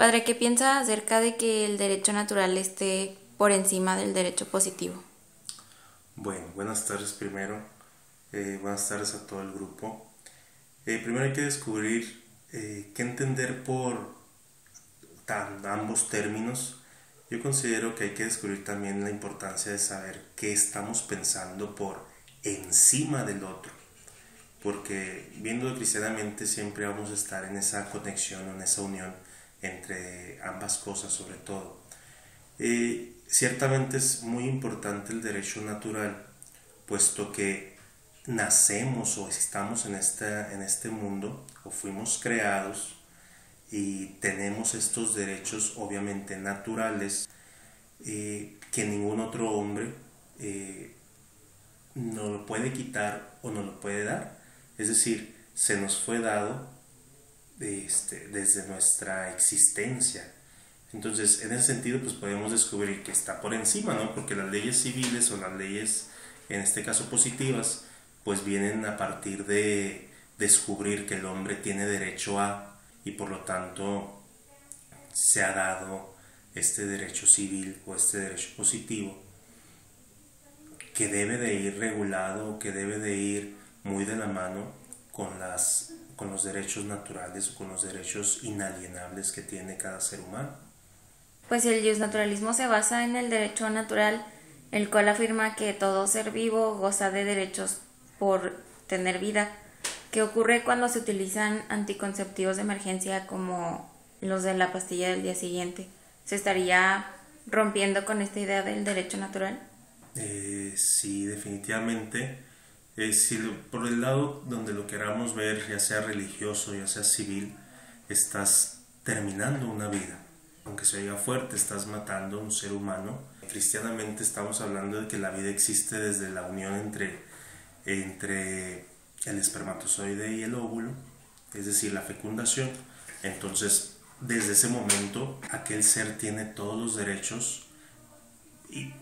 Padre, ¿qué piensa acerca de que el derecho natural esté por encima del derecho positivo? Bueno, buenas tardes primero. Buenas tardes a todo el grupo. Primero hay que descubrir qué entender por ambos términos. Yo considero que hay que descubrir también la importancia de saber qué estamos pensando por encima del otro. Porque viéndolo cristianamente siempre vamos a estar en esa conexión, en esa unión entre ambas cosas sobre todo. Ciertamente es muy importante el derecho natural, puesto que nacemos o estamos en este mundo o fuimos creados y tenemos estos derechos obviamente naturales que ningún otro hombre nos lo puede quitar o nos lo puede dar. Es decir, se nos fue dado desde nuestra existencia. Entonces, en ese sentido, pues podemos descubrir que está por encima, ¿no? Porque las leyes civiles o las leyes, en este caso positivas, pues vienen a partir de descubrir que el hombre tiene derecho a, y por lo tanto se ha dado este derecho civil o este derecho positivo que debe de ir regulado, que debe de ir muy de la mano con los derechos naturales o con los derechos inalienables que tiene cada ser humano. Pues el justnaturalismo se basa en el derecho natural, el cual afirma que todo ser vivo goza de derechos por tener vida, que ocurre cuando se utilizan anticonceptivos de emergencia como los de la pastilla del día siguiente. ¿Se estaría rompiendo con esta idea del derecho natural? Sí, definitivamente. Si por el lado donde lo queramos ver, ya sea religioso, ya sea civil, estás terminando una vida. Aunque se oiga fuerte, estás matando a un ser humano. Cristianamente estamos hablando de que la vida existe desde la unión entre el espermatozoide y el óvulo, es decir, la fecundación. Entonces, desde ese momento, aquel ser tiene todos los derechos y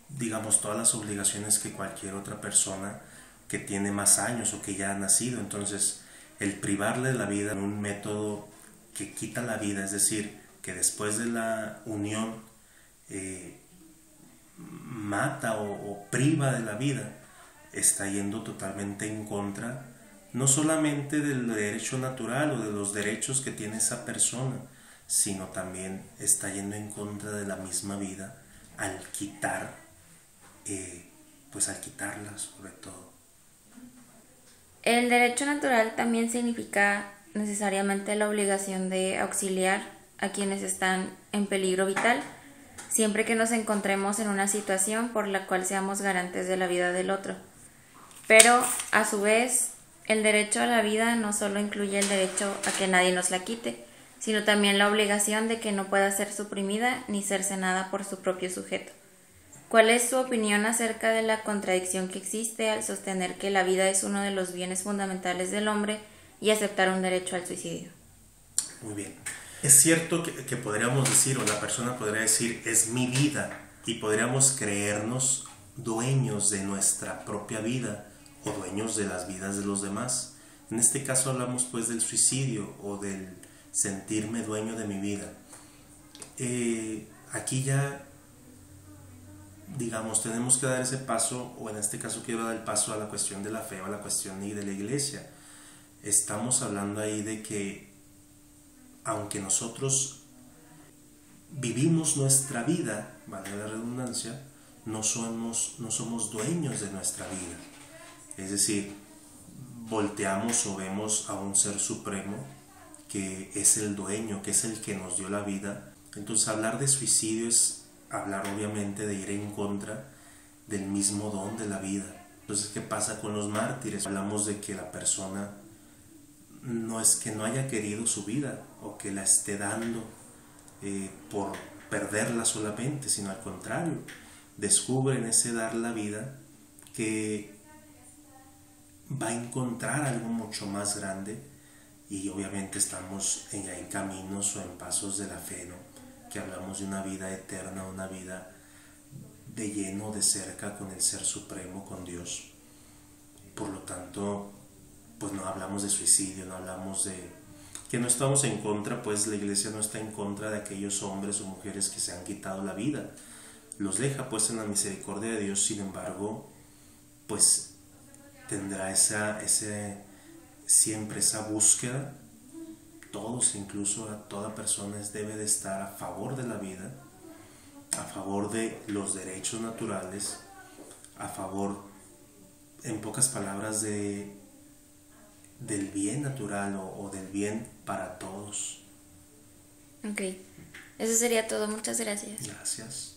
digamos todas las obligaciones que cualquier otra persona que tiene más años o que ya ha nacido. Entonces, el privarle de la vida en un método que quita la vida, es decir, que después de la unión mata o priva de la vida, está yendo totalmente en contra no solamente del derecho natural o de los derechos que tiene esa persona, sino también está yendo en contra de la misma vida al quitar pues al quitarla sobre todo. El derecho natural también significa necesariamente la obligación de auxiliar a quienes están en peligro vital, siempre que nos encontremos en una situación por la cual seamos garantes de la vida del otro. Pero, a su vez, el derecho a la vida no solo incluye el derecho a que nadie nos la quite, sino también la obligación de que no pueda ser suprimida ni cercenada por su propio sujeto. ¿Cuál es su opinión acerca de la contradicción que existe al sostener que la vida es uno de los bienes fundamentales del hombre y aceptar un derecho al suicidio? Muy bien. Es cierto que podríamos decir, o la persona podría decir, es mi vida, y podríamos creernos dueños de nuestra propia vida o dueños de las vidas de los demás. En este caso hablamos pues del suicidio o del sentirme dueño de mi vida. Aquí ya digamos, tenemos que dar ese paso, o en este caso quiero dar el paso a la cuestión de la fe o a la cuestión de la iglesia. Estamos hablando ahí de que aunque nosotros vivimos nuestra vida, vale la redundancia, no somos dueños de nuestra vida. Es decir, volteamos o vemos a un ser supremo que es el dueño, que es el que nos dio la vida. Entonces hablar de suicidio es hablar obviamente de ir en contra del mismo don de la vida. Entonces, ¿qué pasa con los mártires? Hablamos de que la persona no es que no haya querido su vida o que la esté dando por perderla solamente, sino al contrario, descubre en ese dar la vida que va a encontrar algo mucho más grande, y obviamente estamos en caminos o en pasos de la fe, ¿no? Que hablamos de una vida eterna, una vida de lleno de cerca con el Ser Supremo, con Dios. Por lo tanto, pues no hablamos de suicidio, no hablamos de que no estamos en contra, pues la iglesia no está en contra de aquellos hombres o mujeres que se han quitado la vida. Los deja pues en la misericordia de Dios, sin embargo, pues tendrá siempre esa búsqueda. Todos, incluso a toda persona, debe de estar a favor de la vida, a favor de los derechos naturales, a favor, en pocas palabras, del bien natural o del bien para todos. Ok, eso sería todo. Muchas gracias. Gracias.